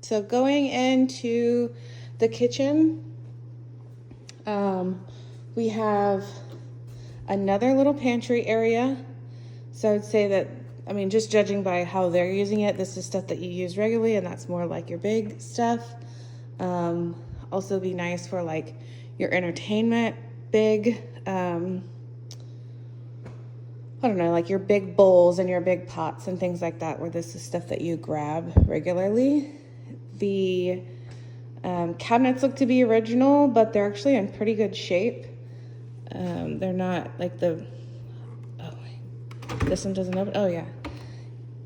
So going into the kitchen, we have another little pantry area. So I'd say that, I mean, just judging by how they're using it, this is stuff that you use regularly, and that's more like your big stuff. Also be nice for like your entertainment, big, I don't know, like your big bowls and your big pots and things like that, where this is stuff that you grab regularly. The cabinets look to be original, but they're actually in pretty good shape. They're not like this one doesn't open. Oh yeah.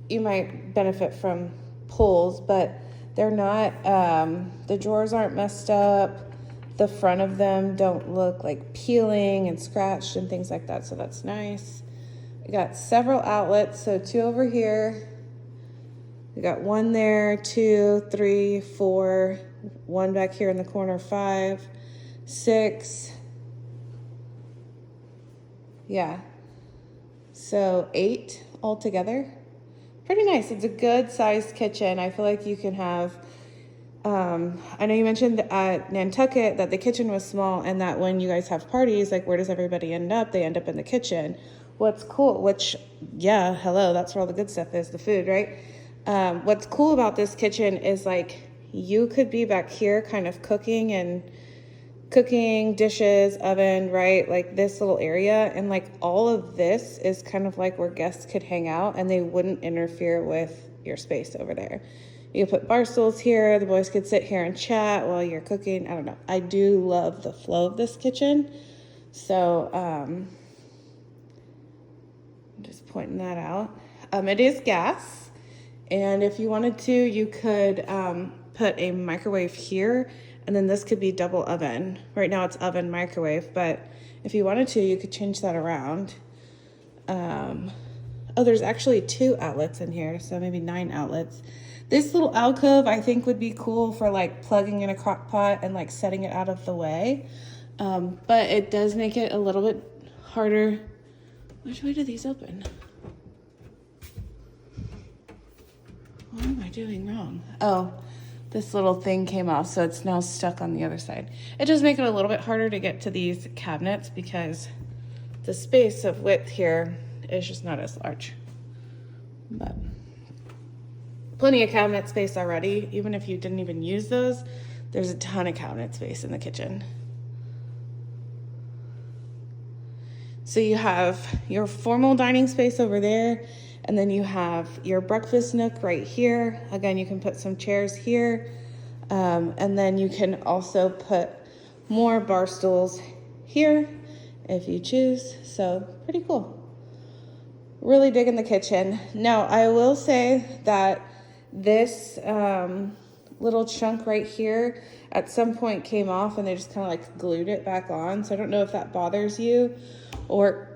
You might benefit from pulls, but they're not, the drawers aren't messed up. The front of them don't look like peeling and scratched and things like that, so that's nice. We got several outlets, so 2 over here. We got 1 there, 2, 3, 4, 1 back here in the corner, 5, 6. Yeah. So 8 altogether. Pretty nice. It's a good sized kitchen. I feel like you can have, I know you mentioned at Nantucket that the kitchen was small and that when you guys have parties, like where does everybody end up? They end up in the kitchen. What's cool, which, yeah, hello, that's where all the good stuff is, the food, right? What's cool about this kitchen is like you could be back here kind of cooking, dishes, oven, right? Like this little area. And like all of this is kind of like where guests could hang out and they wouldn't interfere with your space over there. You could put bar stools here. The boys could sit here and chat while you're cooking. I don't know. I do love the flow of this kitchen. So, I'm just pointing that out. It is gas. And if you wanted to, you could put a microwave here, and then this could be double oven. Right now it's oven microwave, but if you wanted to, you could change that around. Oh, there's actually 2 outlets in here, so maybe 9 outlets. This little alcove I think would be cool for like plugging in a crock pot and like setting it out of the way. But it does make it a little bit harder. Which way do these open? What am I doing wrong? Oh, this little thing came off, so it's now stuck on the other side. It does make it a little bit harder to get to these cabinets because the space of width here is just not as large. But plenty of cabinet space already. Even if you didn't even use those, there's a ton of cabinet space in the kitchen. So you have your formal dining space over there, and then you have your breakfast nook right here. Again, you can put some chairs here, and then you can also put more bar stools here if you choose. So pretty cool. Really digging the kitchen. Now, I will say that this little chunk right here at some point came off and they just kind of like glued it back on. So I don't know if that bothers you, or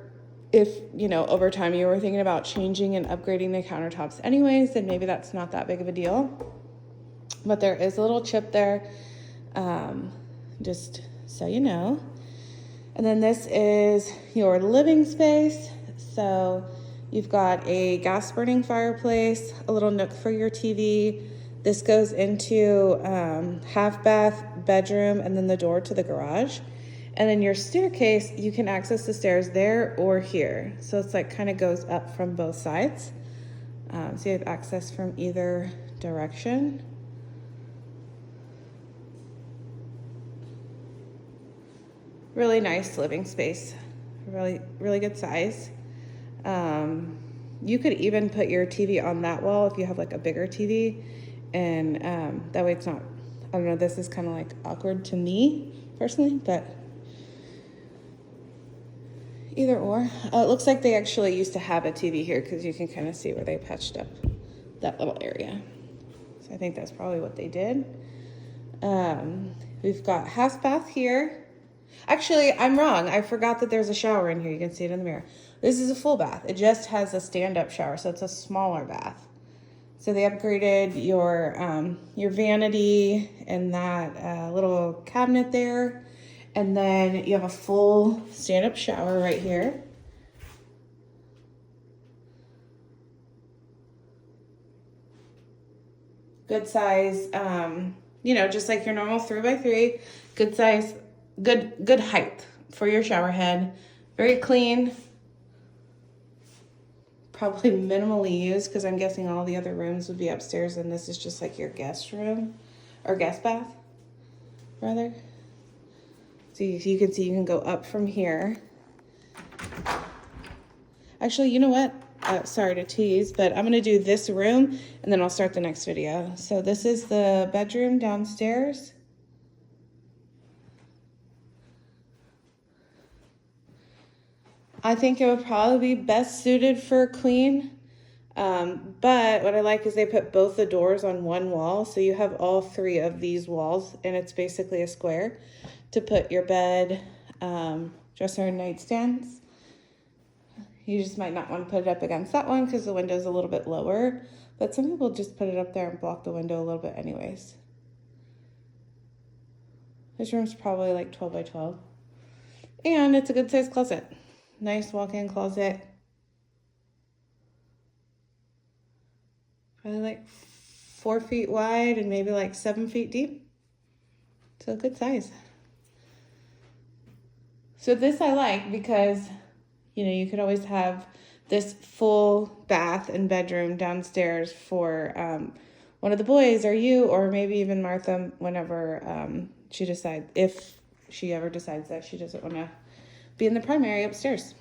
if, you know, over time you were thinking about changing and upgrading the countertops anyways, then maybe that's not that big of a deal. But there is a little chip there, just so you know. And then this is your living space. So you've got a gas burning fireplace, a little nook for your TV. This goes into half bath, bedroom, and then the door to the garage. And then your staircase, you can access the stairs there or here. So it's like kind of goes up from both sides. So you have access from either direction. Really nice living space. Really, really good size. You could even put your TV on that wall if you have like a bigger TV. And that way it's not, I don't know, this is kind of like awkward to me personally, but either or. It looks like they actually used to have a TV here because you can kind of see where they patched up that little area. So I think that's probably what they did. We've got half bath here. Actually, I'm wrong. I forgot that there's a shower in here. You can see it in the mirror. This is a full bath. It just has a stand-up shower, so it's a smaller bath. So they upgraded your vanity and that little cabinet there. And then you have a full stand-up shower right here. good size, you know, just like your normal 3x3, good size, good height for your shower head. Very clean. Probably minimally used because I'm guessing all the other rooms would be upstairs and this is just like your guest room or guest bath, rather. So you can see you can go up from here. Actually, you know what? Sorry to tease, but I'm going to do this room and then I'll start the next video. So this is the bedroom downstairs. I think it would probably be best suited for a queen. But what I like is they put both the doors on one wall. So you have all three of these walls and it's basically a square to put your bed, dresser, and nightstands. You just might not want to put it up against that one because the window is a little bit lower. But some people just put it up there and block the window a little bit anyways. This room's probably like 12 by 12. And it's a good size closet. Nice walk-in closet. Probably like 4 feet wide and maybe like 7 feet deep. So good size. So this I like because, you know, you could always have this full bath and bedroom downstairs for one of the boys or you, or maybe even Martha whenever she decides, if she ever decides that she doesn't want to be in the primary upstairs.